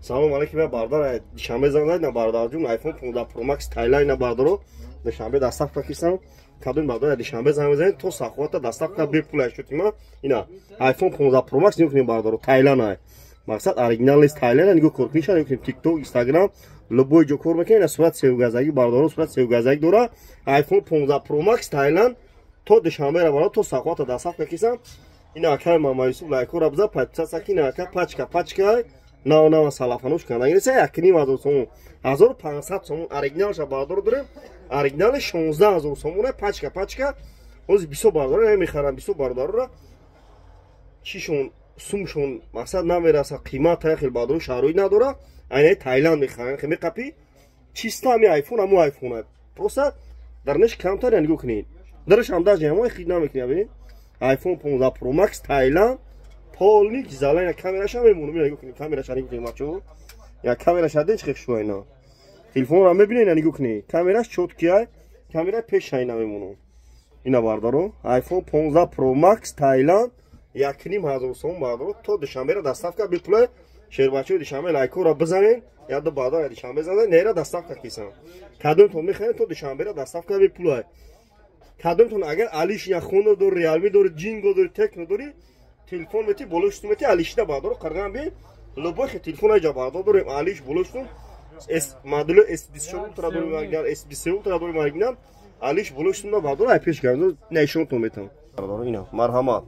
Салом алейкум бардар душанбе занг на бардар ҷун iPhone 15 Pro Max Thailand на бардаро душанбе доставка кисам кадом бардар душанбе занг бизанед то сахвата доставка бепулай шудима ина iPhone 15 Pro Max нигӯ бардаро Thailand ай мақсад оригинал нест Thailand нигӯ коркниша нигӯ TikTok Instagram любой ҷо кор мекунед ина сурат севгазаги бардаро сурат севгазаги дора iPhone 15 Pro Max Thailand то душанбе ра бардар то сахвата доставка кисам ина акай мама Юсуф лайкора биза подписаться ки ина ака пачка на салафануш кана инеса якним азор сомон 1500 сомон оригиналша бардор дорем оригинали 16000 сомон пачка оз бисо бардор мехарам бисо бардорра чишон сумшон мақсад намераса қимата хел бардор шарои надора айне Таиланд мехарам хеми қапи чиста ами айфон аму айфон просто дарнеш камтар янгу кунин дарш ам даже ама хид намекунин бинин iPhone 15 Pro Max Thailand полник зелена камераша мемонум нигӯ кунед камераша нигӯ кунед мачо я камераша деч хеш шо айна телефонро мебинед нигӯ кунед камераш чоткия камера пеш айна мемонум ина бардаро iPhone 15 Pro Max Thailand 1500 сом бардаро то душанбера доставка бепулай шербачои душанбе лайкора бизанед я до бардар душанбе занед нера доставка кисам кадомтон мехоҳед то душанбера доставка бепулай кадомтон агар алиш яхоно дор Realme дор Jingo дор Tecno дори телефон мети болоштум мети алишда бардор қарган би любой телефон аҷа бардор дорем алиш болоштум модель S24 Ultra дорем оригинал S23 Ultra дорем оригинал алиш болоштум да бардор ай пеш гардо нишонтон метам бардор ина марҳамат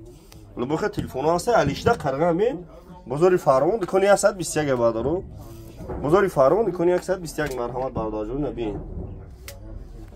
любой телефон аста алишда қарган ми бозори фармон дикони 121 бардор бозори фармон дикони 121 марҳамат бардор ҷон наби